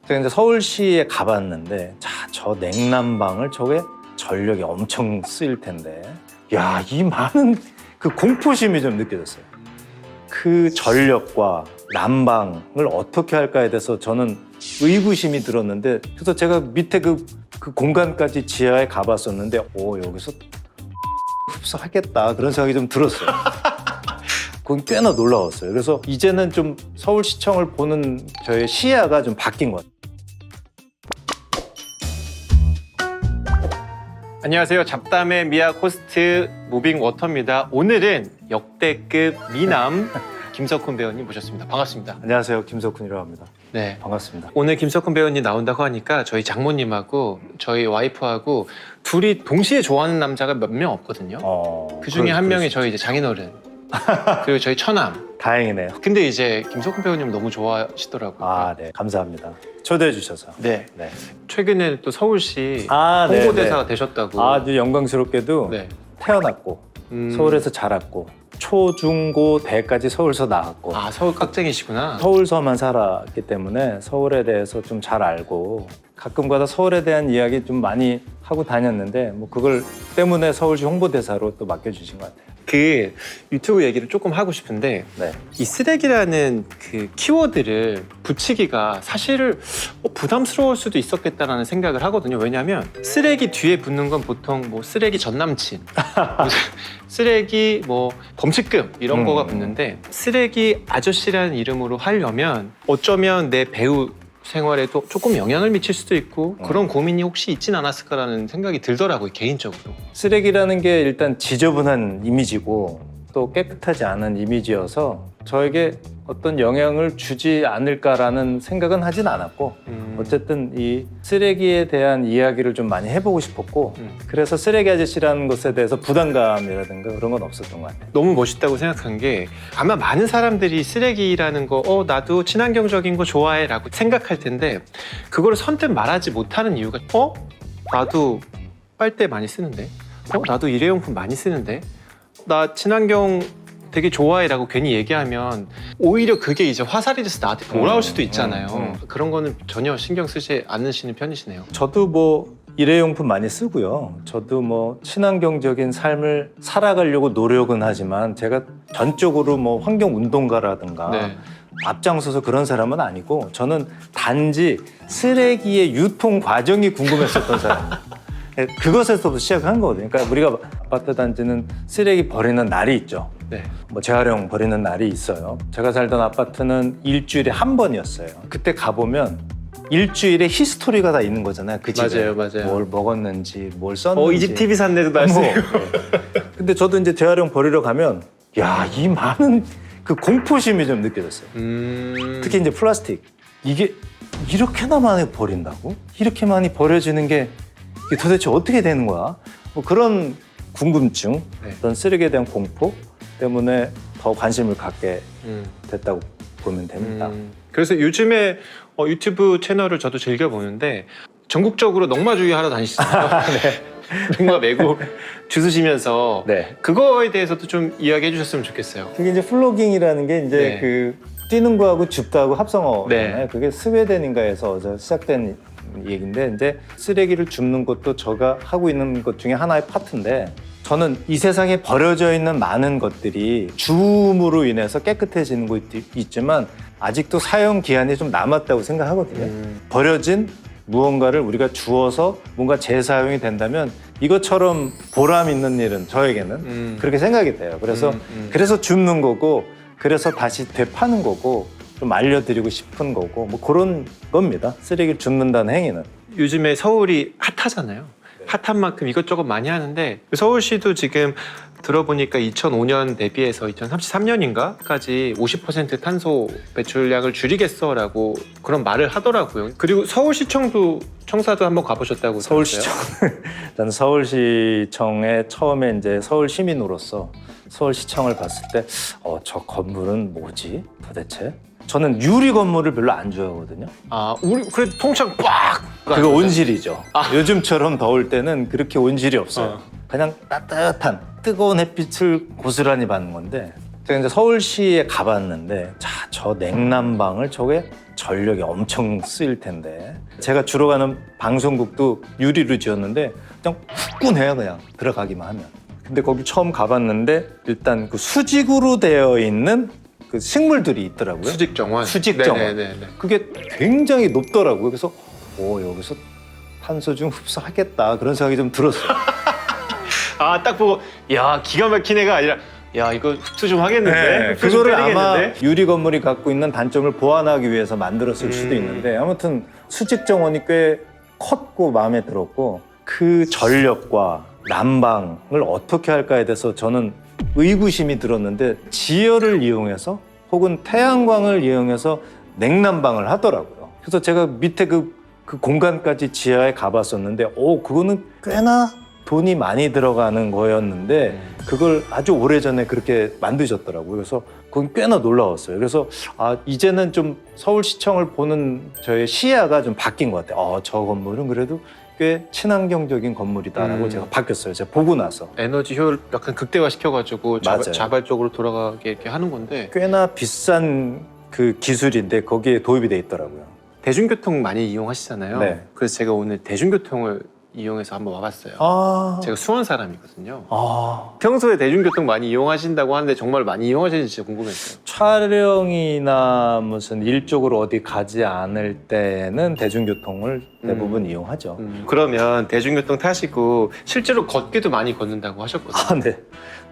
제가 이제 서울시에 가봤는데, 자, 저 냉난방을 저게 전력이 엄청 쓰일 텐데, 야, 이 많은 그 공포심이 좀 느껴졌어요. 그 전력과 난방을 어떻게 할까에 대해서 저는 의구심이 들었는데, 그래서 제가 밑에 그 공간까지 지하에 가봤었는데, 여기서 흡수하겠다 그런 생각이 좀 들었어요. 그건 꽤나 놀라웠어요. 그래서 이제는 좀 서울시청을 보는 저의 시야가 좀 바뀐 것 같아요. 안녕하세요. 잡담의 미학 호스트 무빙워터입니다. 오늘은 역대급 미남 김석훈 배우님 모셨습니다. 반갑습니다. 안녕하세요. 김석훈이라고 합니다. 네. 반갑습니다. 오늘 김석훈 배우님 나온다고 하니까 저희 장모님하고 저희 와이프하고 둘이 동시에 좋아하는 남자가 몇 명 없거든요. 그 중에 한 명이 저희 이제 장인어른 그리고 저희 처남. 다행이네요. 근데 이제 김석훈 배우님 너무 좋아하시더라고요. 아, 네. 감사합니다. 초대해 주셔서. 네. 네. 최근에 또 서울시 네, 홍보대사가 네. 되셨다고. 아주 영광스럽게도 네. 태어났고 서울에서 자랐고 초, 중, 고, 대까지 서울서 나왔고 아, 서울 깍쟁이시구나. 서울서만 살았기 때문에 서울에 대해서 좀 잘 알고 가끔가다 서울에 대한 이야기 좀 많이 하고 다녔는데 뭐 그걸 때문에 서울시 홍보대사로 또 맡겨주신 것 같아요. 그 유튜브 얘기를 조금 하고 싶은데 네. 이 쓰레기라는 그 키워드를 붙이기가 사실 부담스러울 수도 있었겠다라는 생각을 하거든요. 왜냐하면 쓰레기 뒤에 붙는 건 보통 뭐 쓰레기 전 남친, 뭐 쓰레기 뭐 범칙금 이런 거가 붙는데 쓰레기 아저씨라는 이름으로 하려면 어쩌면 내 배우 생활에도 조금 영향을 미칠 수도 있고 그런 고민이 혹시 있진 않았을까라는 생각이 들더라고요, 개인적으로. 쓰레기라는 게 일단 지저분한 이미지고 또 깨끗하지 않은 이미지여서 저에게 어떤 영향을 주지 않을까라는 생각은 하진 않았고 어쨌든 이 쓰레기에 대한 이야기를 좀 많이 해보고 싶었고 그래서 쓰레기 아저씨라는 것에 대해서 부담감이라든가 그런 건 없었던 것 같아요. 너무 멋있다고 생각한 게 아마 많은 사람들이 쓰레기라는 거 나도 친환경적인 거 좋아해 라고 생각할 텐데 그거를 선뜻 말하지 못하는 이유가 나도 빨대 많이 쓰는데 나도 일회용품 많이 쓰는데 나 친환경 되게 좋아해 라고 괜히 얘기하면 오히려 그게 이제 화살이 돼서 나한테 돌아올 수도 있잖아요. 그런 거는 전혀 신경 쓰지 않으시는 편이시네요. 저도 뭐 일회용품 많이 쓰고요. 저도 뭐 친환경적인 삶을 살아가려고 노력은 하지만 제가 전적으로 뭐 환경운동가라든가 네. 앞장서서 그런 사람은 아니고 저는 단지 쓰레기의 유통 과정이 궁금했었던 사람이에요. 그것에서부터 시작한 거거든요. 그러니까 우리가 아파트 단지는 쓰레기 버리는 날이 있죠. 네. 뭐 재활용 버리는 날이 있어요. 제가 살던 아파트는 일주일에 한 번이었어요. 그때 가보면 일주일에 히스토리가 다 있는 거잖아요. 그 집에 맞아요. 뭘 먹었는지, 뭘 썼는지. 이 집 TV 샀네도 말씀해요. 근데 저도 이제 재활용 버리러 가면 야, 이 많은 그 공포심이 좀 느껴졌어요. 특히 이제 플라스틱. 이게 이렇게나 많이 버린다고? 이렇게 많이 버려지는 게 이게 도대체 어떻게 되는 거야? 뭐 그런 궁금증, 그런 쓰레기에 대한 공포 때문에 더 관심을 갖게 됐다고 보면 됩니다. 그래서 요즘에 유튜브 채널을 저도 즐겨보는데 전국적으로 농마주의 하러 다니시잖아요. 농마 메고 주스시면서 네. 그거에 대해서도 좀 이야기해 주셨으면 좋겠어요. 그게 이제 플로깅이라는 게 이제 네. 그 뛰는 거하고 줍다하고 합성어잖아요. 네. 그게 스웨덴인가에서 시작된 얘기인데 이제 쓰레기를 줍는 것도 제가 하고 있는 것 중에 하나의 파트인데 저는 이 세상에 버려져 있는 많은 것들이 주움으로 인해서 깨끗해지는 것도 있지만 아직도 사용 기한이 좀 남았다고 생각하거든요. 버려진 무언가를 우리가 주워서 뭔가 재사용이 된다면 이것처럼 보람 있는 일은 저에게는 그렇게 생각이 돼요. 그래서 줍는 거고 그래서 다시 되파는 거고 좀 알려드리고 싶은 거고 뭐 그런 겁니다. 쓰레기를 줍는다는 행위는. 요즘에 서울이 핫하잖아요. 핫한 만큼 이것저것 많이 하는데 서울시도 지금 들어보니까 2005년 대비해서 2033년인가까지 50% 탄소 배출량을 줄이겠어라고 그런 말을 하더라고요. 그리고 서울시청도 청사도 한번 가보셨다고 서울시청. 저는 서울시청에 처음에 이제 서울 시민으로서 서울시청을 봤을 때 저 건물은 뭐지 도대체? 저는 유리 건물을 별로 안 좋아하거든요. 우리 그래 통창 빡. 그거 온실이죠. 요즘처럼 더울 때는 그렇게 온실이 없어요. 그냥 따뜻한 뜨거운 햇빛을 고스란히 받는 건데 제가 이제 서울시에 가봤는데 저 냉난방을 저게 전력이 엄청 쓰일 텐데 제가 주로 가는 방송국도 유리로 지었는데 그냥 후끈해요. 그냥 들어가기만 하면. 근데 거기 처음 가봤는데 일단 그 수직으로 되어 있는 그 식물들이 있더라고요. 수직 정원. 수직 정원. 네네네. 그게 굉장히 높더라고요. 그래서 여기서 탄소 좀 흡수하겠다 그런 생각이 좀 들었어요. 아, 딱 보고 야, 기가 막힌 애가 아니라 야, 이거 흡수 좀 하겠는데. 흡수 좀 그거를 아마 때리겠는데? 유리 건물이 갖고 있는 단점을 보완하기 위해서 만들었을 수도 있는데 아무튼 수직 정원이 꽤 컸고 마음에 들었고 그 전력과 난방을 어떻게 할까에 대해서 저는 의구심이 들었는데 지열을 이용해서 혹은 태양광을 이용해서 냉난방을 하더라고요. 그래서 제가 밑에 그 공간까지 지하에 가봤었는데 그거는 꽤나 돈이 많이 들어가는 거였는데 그걸 아주 오래전에 그렇게 만드셨더라고요. 그래서 그건 꽤나 놀라웠어요. 그래서 이제는 좀 서울시청을 보는 저의 시야가 좀 바뀐 것 같아요. 저 건물은 그래도 꽤 친환경적인 건물이다라고 제가 바뀌었어요. 제가 보고 나서. 에너지 효율 약간 극대화 시켜가지고 맞아요. 자발적으로 돌아가게 이렇게 하는 건데 꽤나 비싼 그 기술인데 거기에 도입이 돼 있더라고요. 대중교통 많이 이용하시잖아요. 네. 그래서 제가 오늘 대중교통을 이용해서 한번 와봤어요. 제가 수원 사람이거든요. 평소에 대중교통 많이 이용하신다고 하는데 정말 많이 이용하시는지 진짜 궁금했어요. 촬영이나 무슨 일적으로 어디 가지 않을 때는 대중교통을 대부분 이용하죠. 그러면 대중교통 타시고 실제로 걷기도 많이 걷는다고 하셨거든요. 네.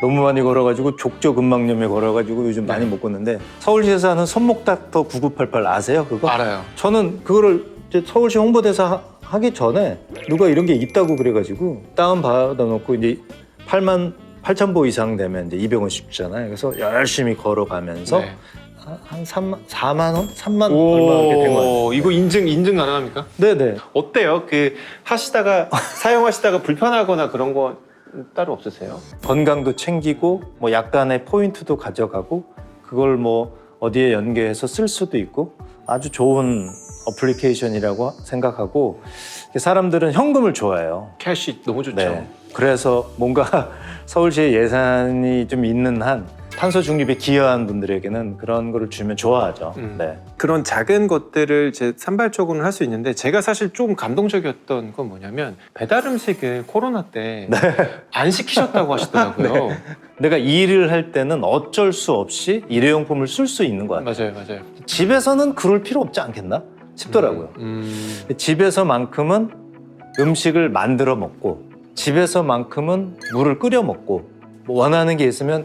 너무 많이 걸어가지고 족저근막염에 걸어가지고 요즘 많이 못 걷는데 서울시에서 하는 손목닥터 9988 아세요? 그거? 알아요. 저는 그거를 이제 서울시 홍보대사 하기 전에 누가 이런 게 있다고 그래가지고 다운받아 놓고 이제 8,000보 이상 되면 이제 200원씩 주잖아요. 그래서 열심히 걸어가면서 네. 한 4만 원? 3만 얼마 이렇게 된 거예요. 이거 인증 가능합니까? 네네. 어때요? 하시다가 사용하시다가 불편하거나 그런 거 따로 없으세요? 건강도 챙기고 뭐 약간의 포인트도 가져가고 그걸 뭐 어디에 연계해서 쓸 수도 있고 아주 좋은 어플리케이션이라고 생각하고 사람들은 현금을 좋아해요. 캐시 너무 좋죠. 네. 그래서 뭔가 서울시의 예산이 좀 있는 한 탄소 중립에 기여한 분들에게는 그런 거를 주면 좋아하죠. 네. 그런 작은 것들을 제 산발적으로는 할 수 있는데 제가 사실 좀 감동적이었던 건 뭐냐면 배달 음식을 코로나 때 안 시키셨다고 하시더라고요. 내가 일을 할 때는 어쩔 수 없이 일회용품을 쓸 수 있는 것 같아요. 맞아요. 집에서는 그럴 필요 없지 않겠나 싶더라고요. 집에서만큼은 음식을 만들어 먹고 집에서만큼은 물을 끓여 먹고 뭐 원하는 게 있으면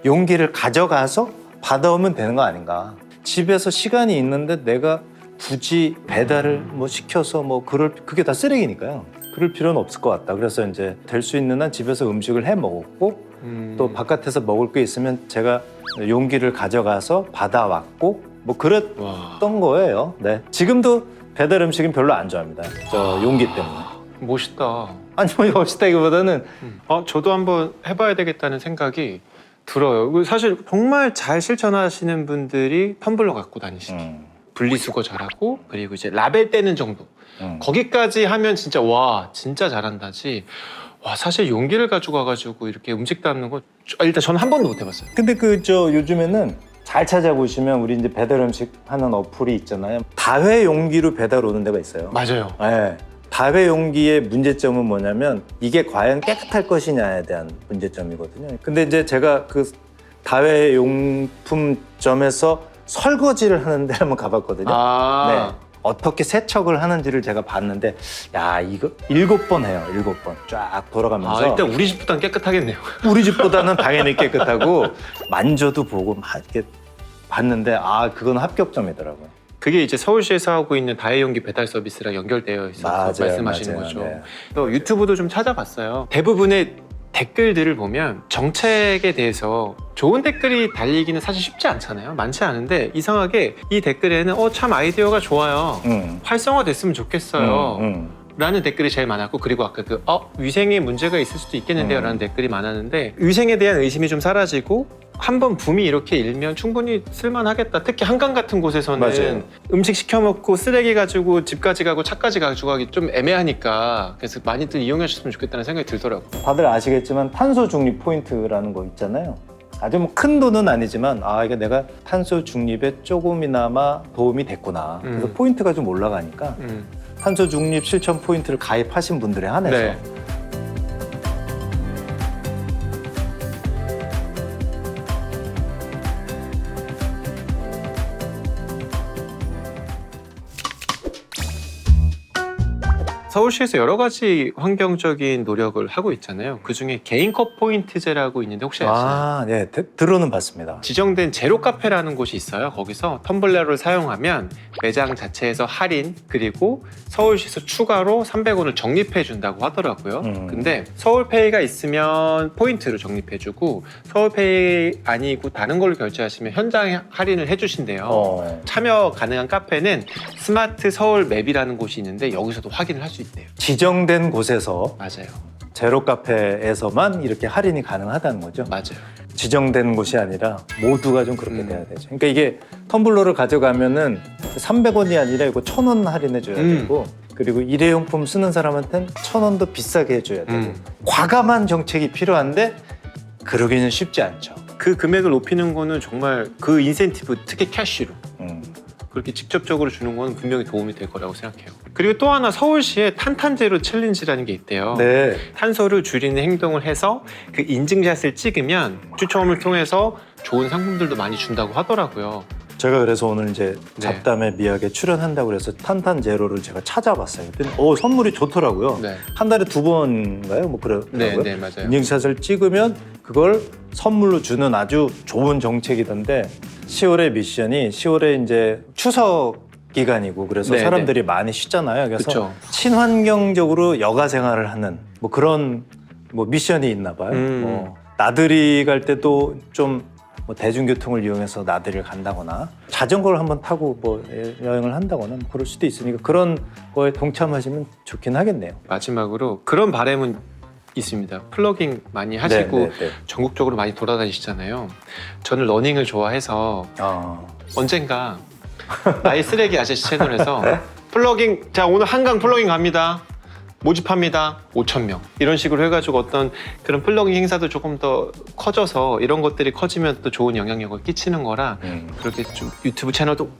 용기를 가져가서 받아오면 되는 거 아닌가. 집에서 시간이 있는데 내가 굳이 배달을 뭐 시켜서 뭐 그게 다 쓰레기니까요. 그럴 필요는 없을 것 같다. 그래서 이제 될 수 있는 한 집에서 음식을 해 먹었고 또 바깥에서 먹을 게 있으면 제가 용기를 가져가서 받아왔고 뭐 그랬던 거예요. 네. 지금도 배달 음식은 별로 안 좋아합니다. 저 용기 때문에. 멋있다. 아니 뭐 멋있다기보다는 저도 한번 해봐야 되겠다는 생각이 들어요. 사실 정말 잘 실천하시는 분들이 텀블러 갖고 다니시죠. 분리수거 잘하고 그리고 이제 라벨 떼는 정도. 거기까지 하면 진짜 진짜 잘한다지. 사실 용기를 가지고 와가지고 이렇게 음식 담는 거 일단 저는 한 번도 못 해봤어요. 근데 요즘에는 잘 찾아보시면 우리 이제 배달 음식 하는 어플이 있잖아요. 다회 용기로 배달 오는 데가 있어요. 맞아요. 네. 다회 용기의 문제점은 뭐냐면 이게 과연 깨끗할 것이냐에 대한 문제점이거든요. 근데 이제 제가 그 다회 용품점에서 설거지를 하는 데 한번 가봤거든요. 네. 어떻게 세척을 하는지를 제가 봤는데 이거 7번 해요. 7번 쫙 돌아가면서 일단 우리 집보단 깨끗하겠네요. 우리 집보다는 당연히 깨끗하고 만져도 보고 막 이렇게 봤는데 그건 합격점이더라고요. 그게 이제 서울시에서 하고 있는 다회용기 배달 서비스랑 연결되어 있어서 말씀하시는 거죠. 네. 또 유튜브도 좀 찾아봤어요. 대부분의 댓글들을 보면 정책에 대해서 좋은 댓글이 달리기는 사실 쉽지 않잖아요. 많지 않은데 이상하게 이 댓글에는 참 아이디어가 좋아요. 활성화됐으면 좋겠어요. 라는 댓글이 제일 많았고 그리고 아까 위생에 문제가 있을 수도 있겠는데요 라는 댓글이 많았는데 위생에 대한 의심이 좀 사라지고 한번 붐이 이렇게 일면 충분히 쓸만하겠다. 특히 한강 같은 곳에서는 맞아요. 음식 시켜 먹고 쓰레기 가지고 집까지 가고 차까지 가지고 가기 좀 애매하니까 그래서 많이들 이용하셨으면 좋겠다는 생각이 들더라고요. 다들 아시겠지만 탄소 중립 포인트라는 거 있잖아요. 아주 뭐 큰 돈은 아니지만 이게 내가 탄소 중립에 조금이나마 도움이 됐구나. 그래서 포인트가 좀 올라가니까 탄소 중립 실천 포인트를 가입하신 분들에 한해서 네. 서울시에서 여러 가지 환경적인 노력을 하고 있잖아요. 그중에 개인컵 포인트제라고 있는데 혹시 아시나요? 네, 들어는 봤습니다. 지정된 제로 카페라는 곳이 있어요. 거기서 텀블러를 사용하면 매장 자체에서 할인 그리고 서울시에서 추가로 300원을 적립해 준다고 하더라고요. 근데 서울페이가 있으면 포인트로 적립해 주고 서울페이 아니고 다른 걸로 결제하시면 현장 할인을 해 주신대요. 참여 가능한 카페는 스마트 서울 맵이라는 곳이 있는데 여기서도 확인을 할 수 있대요. 지정된 곳에서 맞아요. 제로 카페에서만 이렇게 할인이 가능하다는 거죠. 맞아요. 지정된 곳이 아니라 모두가 좀 그렇게 돼야 되죠. 그러니까 이게 텀블러를 가져가면은 300원이 아니라 이거 1,000원 할인해 줘야 되고 그리고 일회용품 쓰는 사람한테는 1,000원도 비싸게 해줘야 되고 과감한 정책이 필요한데 그러기는 쉽지 않죠. 그 금액을 높이는 거는 정말 그 인센티브 특히 캐시로 그렇게 직접적으로 주는 건 분명히 도움이 될 거라고 생각해요. 그리고 또 하나 서울시에 탄탄제로 챌린지라는 게 있대요. 네. 탄소를 줄이는 행동을 해서 그 인증샷을 찍으면 추첨을 통해서 좋은 상품들도 많이 준다고 하더라고요. 제가 그래서 오늘 이제 네. 잡담의 미학에 출연한다고 그래서 탄탄 제로를 제가 찾아봤어요. 그랬더니 선물이 좋더라고요. 네. 한 달에 2번인가요? 뭐 그러더라고요. 네, 맞아요. 인증샷을 찍으면 그걸 선물로 주는 아주 좋은 정책이던데 10월의 미션이 10월에 이제 추석 기간이고 그래서 네, 사람들이 많이 쉬잖아요. 그래서 그쵸. 친환경적으로 여가 생활을 하는 뭐 그런 뭐 미션이 있나 봐요. 뭐 나들이 갈 때도 좀 뭐 대중교통을 이용해서 나들이를 간다거나 자전거를 한번 타고 뭐 여행을 한다거나 뭐 그럴 수도 있으니까 그런 거에 동참하시면 좋긴 하겠네요. 마지막으로 그런 바람은 있습니다. 플러깅 많이 하시고 네. 전국적으로 많이 돌아다니시잖아요. 저는 러닝을 좋아해서 언젠가 나의 쓰레기 아저씨 채널에서 플러깅 자 오늘 한강 플러깅 갑니다. 모집합니다. 5,000명 이런 식으로 해가지고 어떤 그런 플러깅 행사도 조금 더 커져서 이런 것들이 커지면 또 좋은 영향력을 끼치는 거라 그렇게 좀 유튜브 채널도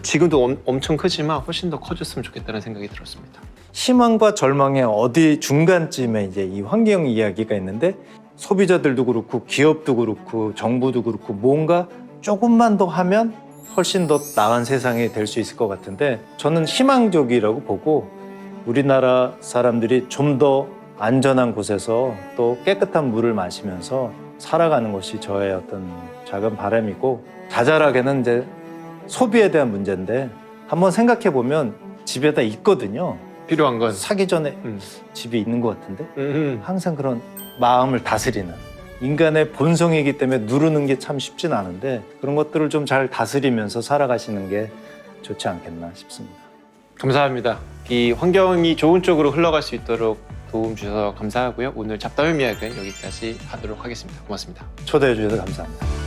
지금도 엄청 크지만 훨씬 더 커졌으면 좋겠다는 생각이 들었습니다. 희망과 절망의 어디 중간쯤에 이제 이 환경 이야기가 있는데 소비자들도 그렇고 기업도 그렇고 정부도 그렇고 뭔가 조금만 더 하면 훨씬 더 나은 세상이 될 수 있을 것 같은데 저는 희망적이라고 보고 우리나라 사람들이 좀 더 안전한 곳에서 또 깨끗한 물을 마시면서 살아가는 것이 저의 어떤 작은 바람이고 자잘하게는 이제 소비에 대한 문제인데 한번 생각해 보면 집에다 있거든요. 필요한 건 사기 전에 집에 있는 것 같은데 항상 그런 마음을 다스리는 인간의 본성이기 때문에 누르는 게 참 쉽진 않은데 그런 것들을 좀 잘 다스리면서 살아가시는 게 좋지 않겠나 싶습니다. 감사합니다. 이 환경이 좋은 쪽으로 흘러갈 수 있도록 도움 주셔서 감사하고요. 오늘 잡담의 이야기는 여기까지 하도록 하겠습니다. 고맙습니다. 초대해 주셔서 감사합니다.